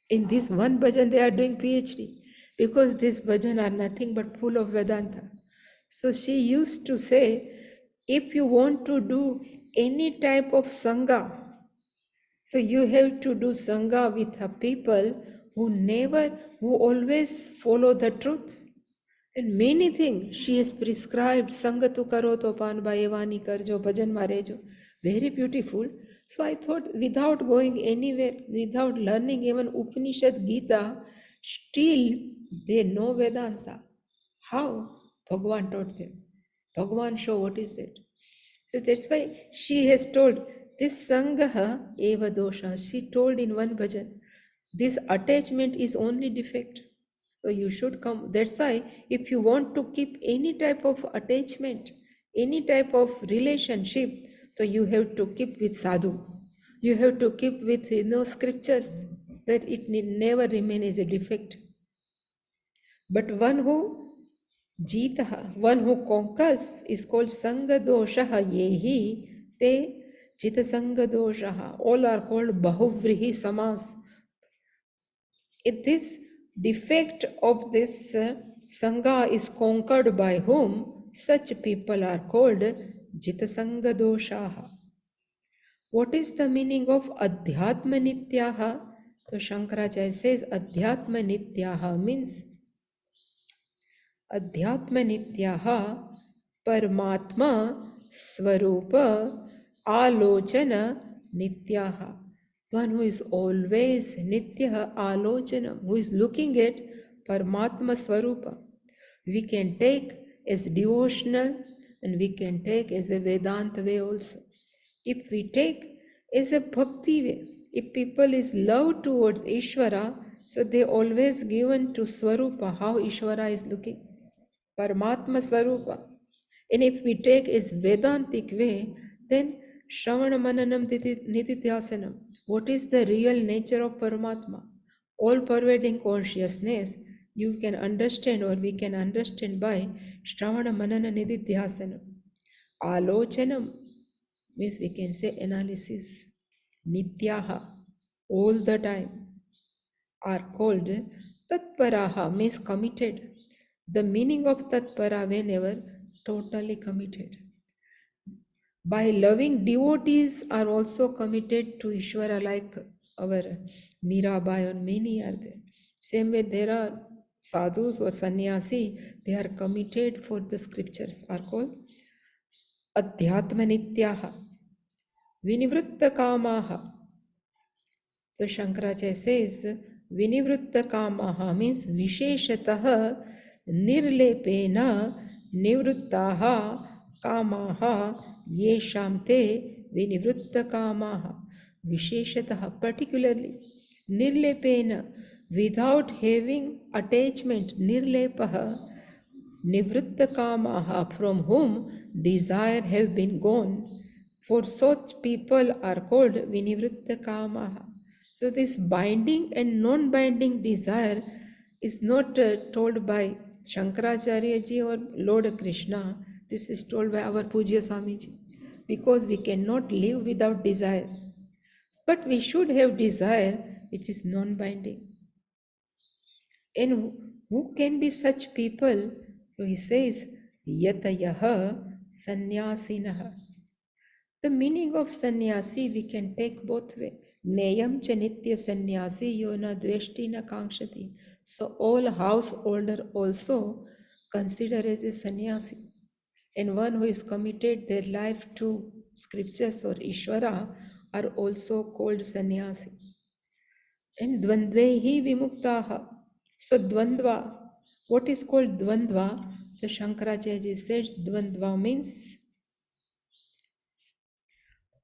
In this one bhajan, they are doing PhD because this bhajan are nothing but full of Vedanta. So she used to say, if you want to do any type of Sangha, so you have to do Sangha with a people who always follow the truth. And many things she has prescribed. Sangatu karo to pan bayevani karjo, bhajan marejo. Very beautiful. So I thought, without going anywhere, without learning even Upanishad Gita, still they know Vedanta. How? Bhagavan taught them. Bhagavan show what is that. So that's why she has told this Sangaha eva dosha. She told in one bhajan, this attachment is only defect. So you should come. That's why if you want to keep any type of attachment, any type of relationship, so you have to keep with sadhu. You have to keep with scriptures, that it need never remain as a defect. But one who Jitaha, one who conquers, is called Sangadoshaha Yehi Te Jita Sangadoshaha. All are called Bahuvrihi Samas. If this defect of this Sangha is conquered by whom, such people are called Jita Sangadoshaha. What is the meaning of Adhyatma Nityaha? So Shankaracharya says Adhyatma Nityaha means अध्यात्म नित्याः परमात्मा स्वरूप आलोचन नित्याः. One who is always nityah alochana, who is looking at Paramatma Swarupa. We can take as devotional and we can take as a Vedanta way also. If we take as a bhakti way, if people is love towards Ishvara, so they always given to Swarupa, how Ishvara is looking. Paramatma Swarupa. And if we take its Vedantic way, then Shravana Mananam Nitityasanam. What is the real nature of Paramatma? All pervading consciousness, you can understand or we can understand by Shravana Manana Nitityasanam. Alochanam means we can say analysis. Nityaha, all the time, are called Tatparaha means committed. The meaning of Tatpara whenever totally committed. By loving devotees are also committed to Ishvara, like our Mirabai and many are there. Same way there are sadhus or sannyasi, they are committed for the scriptures, are called Adhyatma Nityaha, Vinivritta Kamaha. So Shankaracharya says, Vinivritta Kamaha means Visheshataha Nirlepena Nivrittaha Kamaha Yesham Te Vinivritta Kamaha. Visheshataha, particularly Nirlepena, without having attachment, Nirlepaha, Nivritta Kamaha, from whom desire have been gone. For such people are called Vinivritta Kamaha. So this binding and non-binding desire is not told by Shankaracharya ji or Lord Krishna. This is told by our Pujya Swamiji. Because we cannot live without desire. But we should have desire which is non-binding. And who can be such people? So he says, Yatayaha Sanyasinaha. The meaning of sannyasi we can take both way. Neyam cha nitya sannyasi yona dveshti na kankshati. So all householder also consider as a sannyasi. And one who is committed their life to scriptures or Ishvara are also called sannyasi. And dvandvehi vimuktaha. So dvandva, what is called dvandva? So Shankaracharya says dvandva means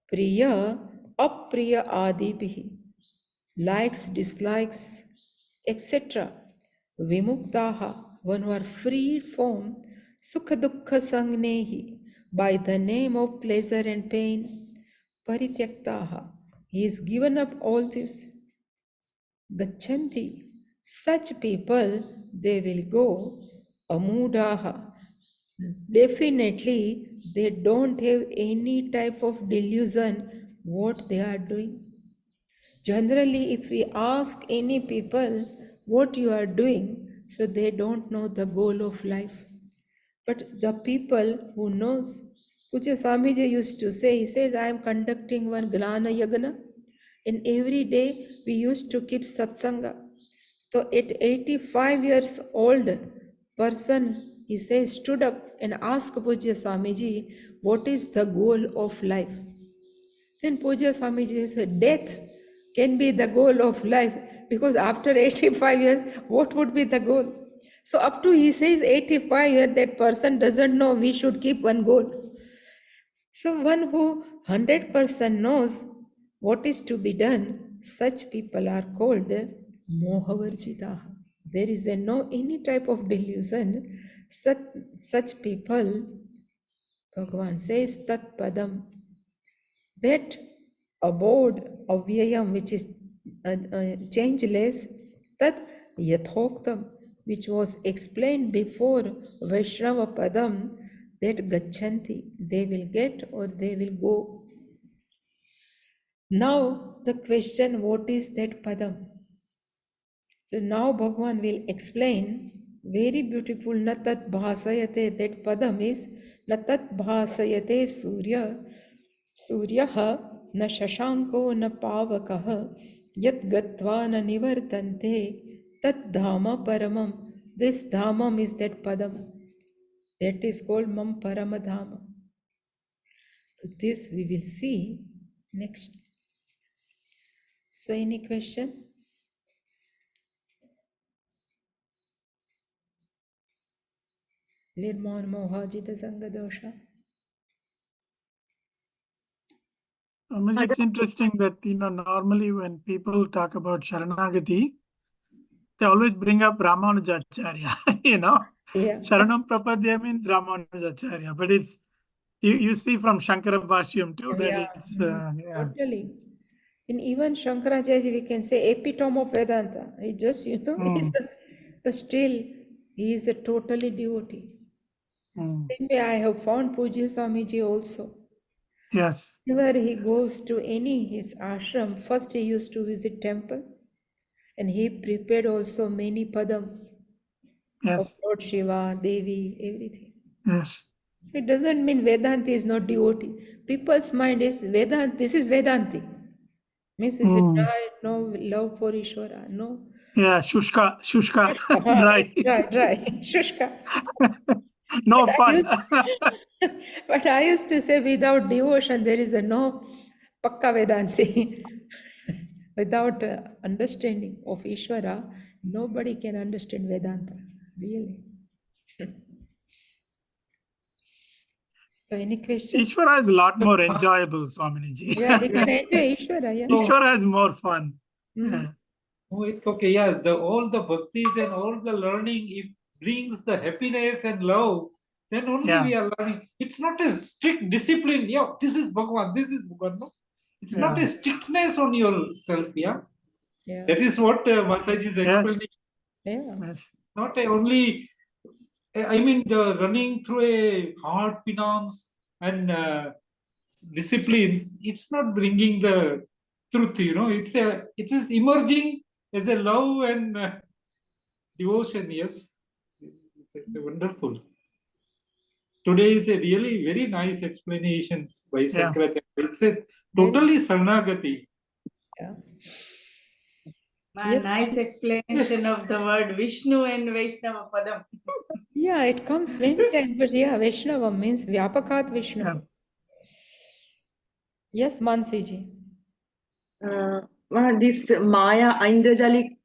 Priya, Apriya Adibihi. likes, dislikes, etc. Vimuktaha, one who are freed from sukha dukkha sangnehi, by the name of pleasure and pain. Parityaktaha, he is given up all this. Gachanti, such people, they will go. Amudaha, definitely they don't have any type of delusion what they are doing. Generally, if we ask any people what you are doing, so they don't know the goal of life. But the people who knows, Puja Swamiji used to say, he says, I am conducting one Gnana Yagana, and every day we used to keep satsanga. So at 85 years old person, he says, stood up and asked Puja Swamiji, what is the goal of life? Then Puja Swamiji said, death can be the goal of life, because after 85 years, what would be the goal? So up to he says 85 years, that person doesn't know we should keep one goal. So one who 100% knows what is to be done, such people are called mohavarjitaha. There is no any type of delusion. Such people, Bhagavan says, tat padam, that abode of Vyayam, which is changeless, that Yathoktam, which was explained before Vaishnava Padam, that Gachanti, they will get or they will go. Now the question, what is that Padam? So now Bhagavan will explain very beautiful Natat Bhasayate, that Padam is Natat Bhasayate Suryaha na Shashanko na Pavakaha Yat Gatva na Nivartante Tat Dhama Paramam. This Dhamam is that Padam. That is called Mam Paramadhama. So this we will see next. So any question? Nirman Mohajita Sangadosha. It's interesting that, normally when people talk about Sharanagati, they always bring up Ramanujacharya, Yeah. Sharanam Prapadya means Ramanujacharya, but it's, you see from Śānkara Bhāṣyam too, that Yeah. it's, Totally. In even Shankaracharya, we can say epitome of Vedanta. He just, but still, he is a totally devotee. Same way I have found Pujya Swamiji also. yes, Whenever he goes to any his ashram, first he used to visit temple, and he prepared also many padam of yes, Lord Shiva, Devi, everything. yes. So it doesn't mean Vedanta is not devotee. People's mind is Vedanta, this is Vedanti. Means is it dry, no love for Ishvara, no. Yeah, Shushka, dry, Dry, Shushka. no But I fun. used, but I used to say without devotion there is a no pakka Vedanti. Without understanding of Ishvara, nobody can understand Vedanta, really. So any question? Ishvara is a lot more enjoyable, Swaminiji. Yeah, we can enjoy Ishvara, yeah. Ishvara is more fun. Mhm. Oh, it's okay. Yeah, all the bhaktis and all the learning, it brings the happiness and love. Then only Yeah. we are learning. It's not a strict discipline. Yeah, this is Bhagavan, this is Bhagavan. No, it's not Yeah. a strictness on yourself. Yeah, Yeah. that is what Mataji is explaining. Yeah. Yes. Not a only. I mean, the running through a hard finance and disciplines. It's not bringing the truth. It is emerging as a love and devotion. Yes, it's wonderful. Today is a really very nice explanations by Yeah. Shankaracharya. It's a totally Saranagati. Yeah. A nice explanation of the word Vishnu and Vaishnava Padam. Yeah, it comes many times, but yeah, Vaishnava means Vyapakat Vishnu. Yeah. Yes, Mansiji. This Maya Indrajalik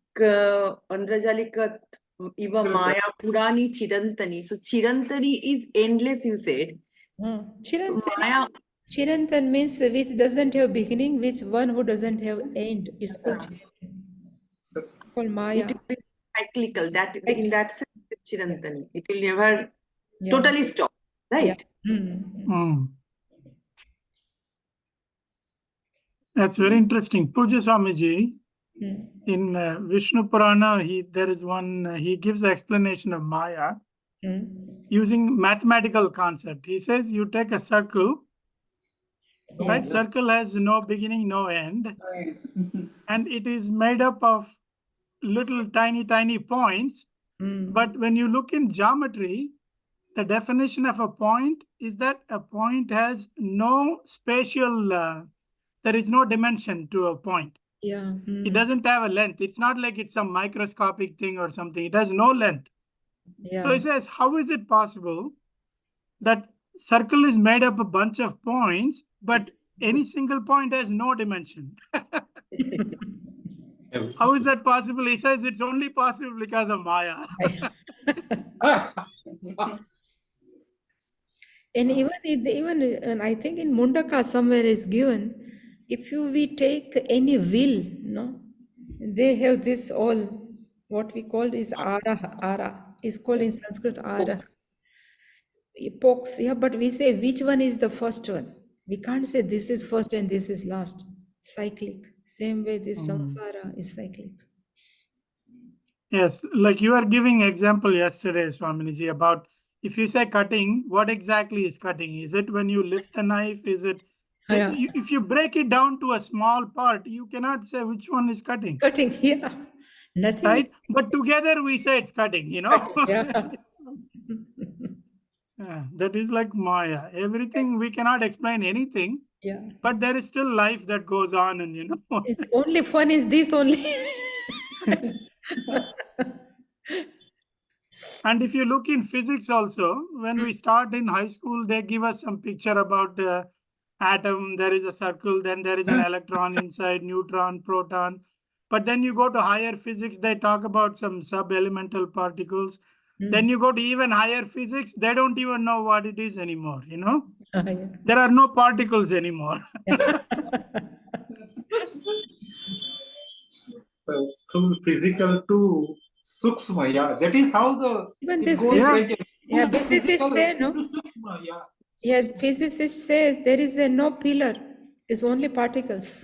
Iva Maya Purani Chirantani. So Chirantani is endless, you said. So Chirantani. Maya, Chirantan means which doesn't have beginning, which one who doesn't have end. It's called Chirantan. It's called Maya. It will be cyclical. That in Cyclical. that sense, it's Chirantan. It will never Yeah. totally stop, right? Yeah. Mm. Mm. That's very interesting. Puja Swamiji, Mm. in Vishnu Purana, there is one, he gives the explanation of Maya Mm. using mathematical concept. He says you take a circle, right? Circle has no beginning, no end, and it is made up of little tiny points. Mm. But when you look in geometry, the definition of a point is that a point has no spatial, there is no dimension to a point. Yeah. It Mm. doesn't have a length. It's not like it's some microscopic thing or something. It has no length. Yeah. So he says, how is it possible that circle is made up a bunch of points, but any single point has no dimension? How is that possible? He says it's only possible because of Maya. And even I think in Mundaka somewhere is given, if we take any will, no, they have this all what we call is ara is called in Sanskrit ara. Pokes, yeah, but we say which one is the first one? We can't say this is first and this is last. Cyclic. Same way this samsara is cyclic. Yes, like you are giving example yesterday, Swaminiji, about if you say cutting, what exactly is cutting? Is it when you lift the knife? Is it Yeah. if you break it down to a small part, you cannot say which one is cutting, Cutting, yeah. Nothing right? But together we say it's cutting, you know. yeah. Yeah, that is like Maya. Everything we cannot explain anything, Yeah. but there is still life that goes on, and you know. It's only fun is this only. And if you look in physics also, when we start in high school, they give us some picture about the atom. There is a circle, then there is an electron inside, neutron, proton. But then you go to higher physics, they talk about some sub-elemental particles. Then you go to even higher physics, they don't even know what it is anymore, you know? Yeah. There are no particles anymore. Through physical to Sukshma, yeah. That is how Even it this goes Yeah. like yeah, the physicists physical say, no? to Sukshma, yeah. Yeah, physicists say there is no pillar, it's only particles.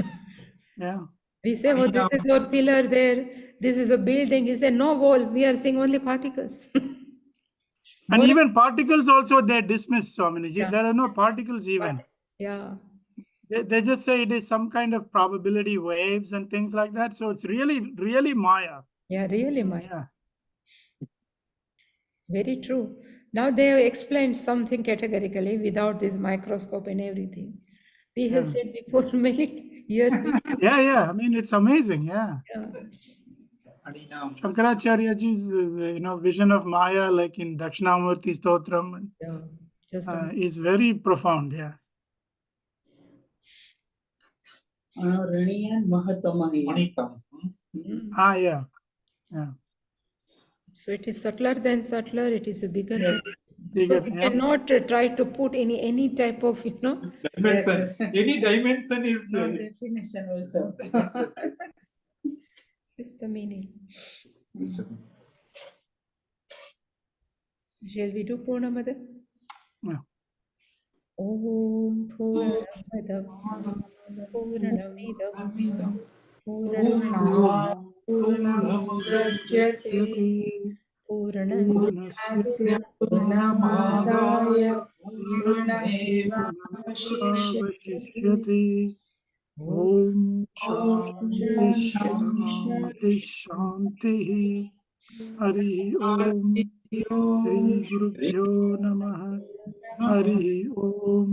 Yeah. We say, oh, this is your pillar there, this is a building. He said, no wall, we are seeing only particles. And More- even particles also they dismiss, Swaminiji. Yeah. There are no particles even. Yeah. They just say it is some kind of probability waves and things like that. So it's really Maya. Yeah, really, Maya. Yeah. Very true. Now they have explained something categorically without this microscope and everything. We have said before many years before. Yeah. I mean, it's amazing. Yeah. Yeah. Shankaracharyaji's vision of Maya, like in Dakshinamurti Stotram, Yeah. Just is very profound. Yeah. Manitam. Yeah. Yeah. so it is subtler than subtler, it is bigger than. Bigger, So we yeah. cannot try to put any type of, Dimension. Any dimension is No definition also. this is the meaning. Shall we do Purnamada? Yeah. Om Purnamada Purnamidam Purnamidam Purnamudachyate Purnasya Purnamādāya Purnamevāvashishyate. Vashishyati. Om Shanti Shanti. Hari Om. Shri Guru Bhyo Namaha. Hari Om.